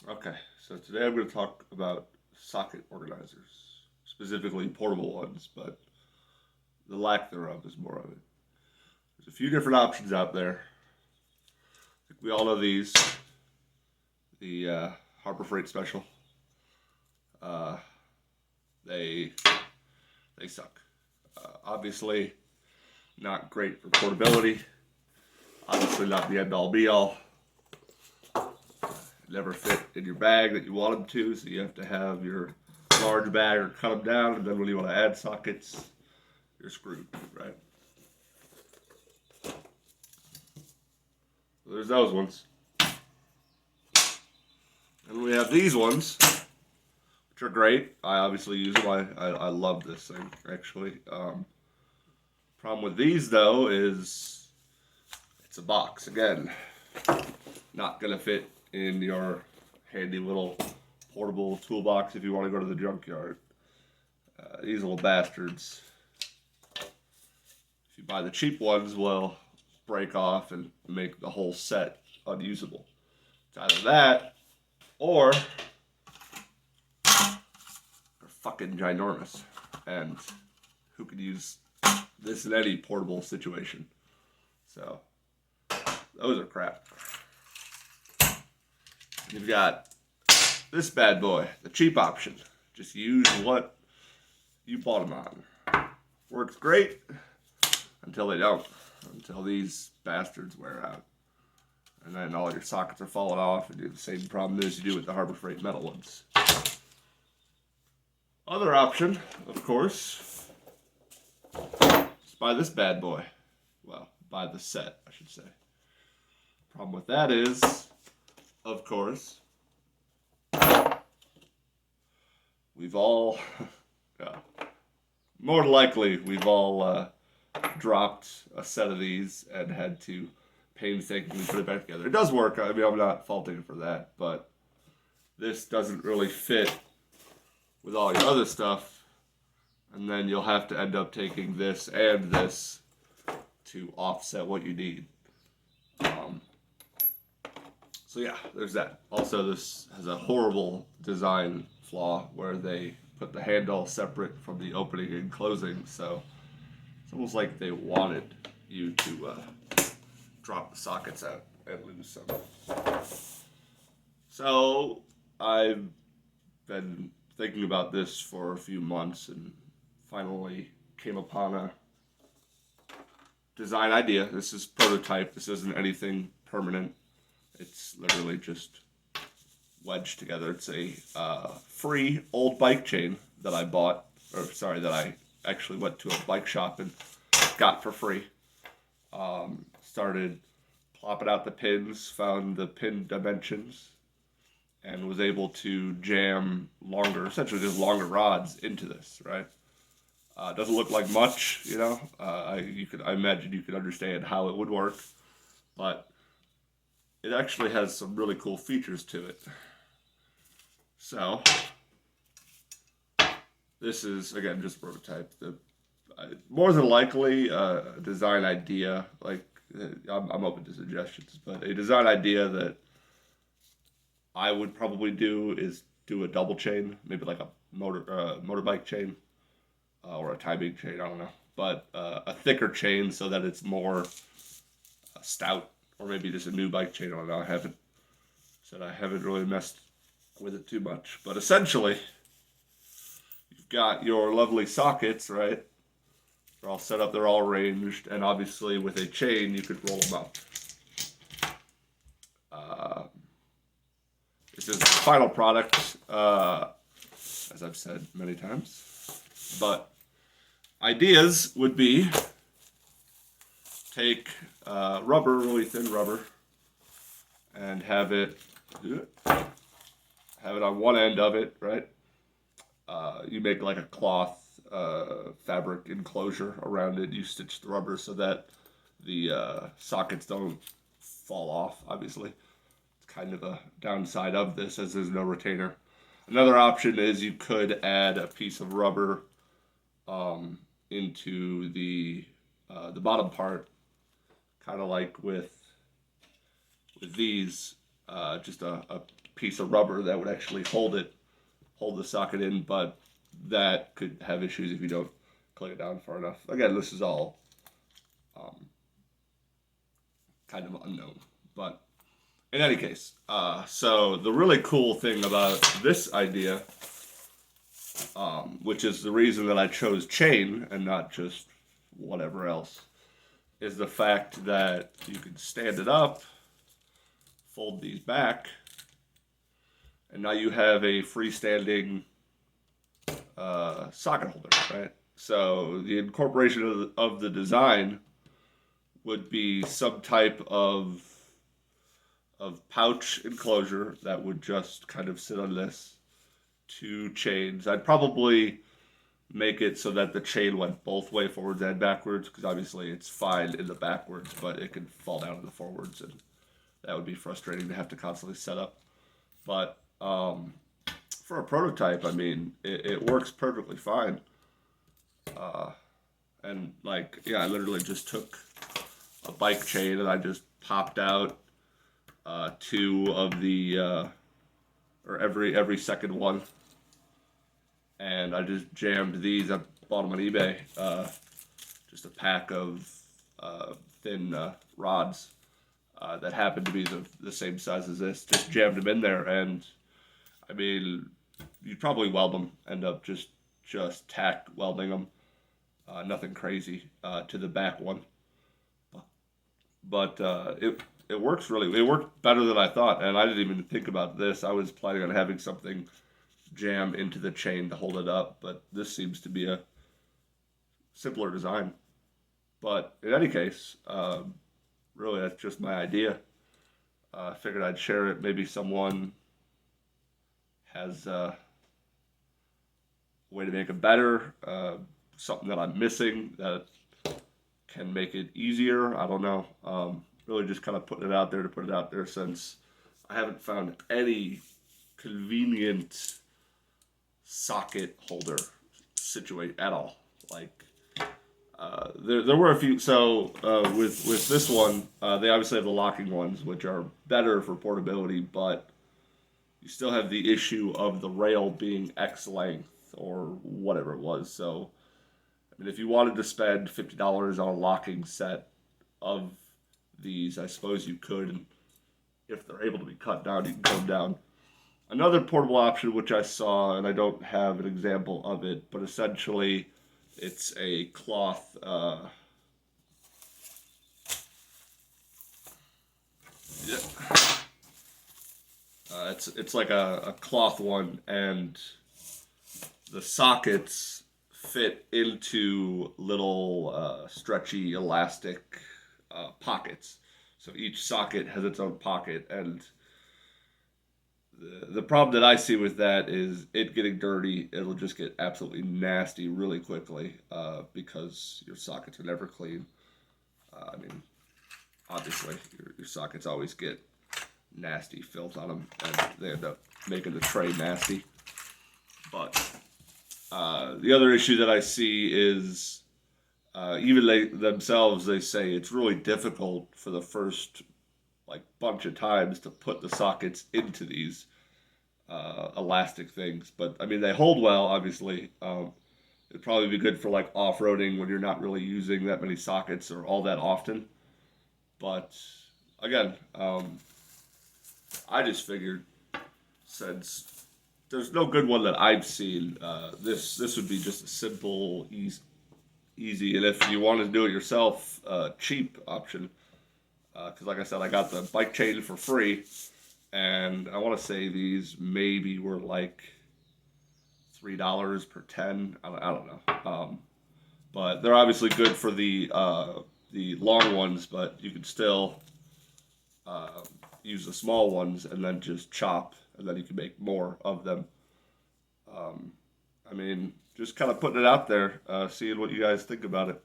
Okay, so today I'm going to talk about socket organizers, specifically portable ones, but the lack thereof is more of it. There's a few different options out there. I think we all know these. The Harbor Freight Special. Uh, they they suck. Obviously, not great for portability. Obviously, not the end all be all. Never fit in your bag that you want them to, so you have to have your large bag or cut them down, and then when you want to add sockets, you're screwed, right? So there's those ones. And we have these ones, which are great. I obviously use them. I love this thing, actually. Problem with these, though, is it's a box. Again, not going to fit in your handy little portable toolbox if you want to go to the junkyard. These little bastards, if you buy the cheap ones, will break off and make the whole set unusable. It's either that or they're fucking ginormous. And who could use this in any portable situation? So, those are crap. You've got this bad boy, the cheap option. Just use what you bought them on. Works great until they don't. Until these bastards wear out. And then all your sockets are falling off and you have the same problem as you do with the Harbor Freight metal ones. Other option, of course, is buy this bad boy. Well, buy the set, I should say. Problem with that is, of course, we've all, yeah, more likely, we've all dropped a set of these and had to painstakingly put it back together. It does work. I mean, I'm not faulting it for that, but this doesn't really fit with all your other stuff, and then you'll have to end up taking this and this to offset what you need. So yeah, there's that. Also, this has a horrible design flaw where they put the handle separate from the opening and closing, so it's almost like they wanted you to drop the sockets out and lose some. So I've been thinking about this for a few months and finally came upon a design idea. This is prototype. This isn't anything permanent. It's literally just wedged together. It's a free old bike chain that I bought, or sorry, that I actually went to a bike shop and got for free. Started plopping out the pins, found the pin dimensions, and was able to jam longer, essentially just longer rods into this, right? Doesn't look like much, you know. I imagine you could understand how it would work, but it actually has some really cool features to it. So, this is again just a prototype. More than likely a design idea. Like I'm open to suggestions, but a design idea that I would probably do is do a double chain, maybe like a motorbike chain or a timing chain. I don't know, but a thicker chain so that it's more stout, or maybe just a new bike chain. I don't know. I haven't really messed with it too much, but essentially, you've got your lovely sockets, right? They're all set up. They're all arranged, and obviously with a chain, you could roll them up. Uh, this is the final product, as I've said many times. But ideas would be take rubber, really thin rubber, and have it on one end of it, right? You make like a cloth fabric enclosure around it. You stitch the rubber so that the sockets don't fall off, obviously. It's kind of a downside of this, as there's no retainer. Another option is you could add a piece of rubber into the bottom part, kind of like with these, just a piece of rubber that would actually hold the socket in, but that could have issues if you don't click it down far enough. Again, this is all um, kind of unknown, but in any case, so the really cool thing about this idea, which is the reason that I chose chain and not just whatever else, is the fact that you can stand it up, fold these back, and now you have a freestanding socket holder, right? So the incorporation of the design would be some type of pouch enclosure that would just kind of sit on this. Two chains. I'd probably make it so that the chain went both way forwards and backwards, because obviously it's fine in the backwards, but it can fall down in the forwards, and that would be frustrating to have to constantly set up. But for a prototype, I mean, it works perfectly fine. And like, yeah, I literally just took a bike chain and I just popped out two of the or every second one, and I just jammed these. I bought them on eBay. Just a pack of thin rods that happened to be the same size as this. Just jammed them in there, and I mean, you'd probably weld them. End up just tack welding them. Nothing crazy to the back one, but it works really. It worked better than I thought, and I didn't even think about this. I was planning on having something jam into the chain to hold it up, but this seems to be a simpler design. But in any case, really, that's just my idea. I figured I'd share it. Maybe someone has a way to make it better, something that I'm missing that can make it easier. I don't know. Really just kind of putting it out there to put it out there, since I haven't found any convenient socket holder situation at all. Like, there were a few. So with this one, they obviously have the locking ones, which are better for portability, but you still have the issue of the rail being X length or whatever it was. So, I mean, if you wanted to spend $50 on a locking set of these, I suppose you could, and if they're able to be cut down, you can cut them down. Another portable option which I saw, and I don't have an example of it, but essentially it's a cloth it's like a cloth one, and the sockets fit into little stretchy elastic pockets. So each socket has its own pocket, and the problem that I see with that is it getting dirty. It'll just get absolutely nasty really quickly because your sockets are never clean. I mean, obviously, your sockets always get nasty filth on them, and they end up making the tray nasty. But the other issue that I see is even they themselves, they say it's really difficult for the first like bunch of times to put the sockets into these elastic things. But I mean, they hold well, obviously. It'd probably be good for like off-roading when you're not really using that many sockets or all that often. But again, I just figured, since there's no good one that I've seen, this would be just a simple, easy, and if you want to do it yourself, cheap option. Because like I said, I got the bike chain for free, and I want to say these maybe were like $3 per 10. I don't know. But they're obviously good for the long ones, but you can still use the small ones and then just chop, and then you can make more of them. I mean, just kind of putting it out there, seeing what you guys think about it.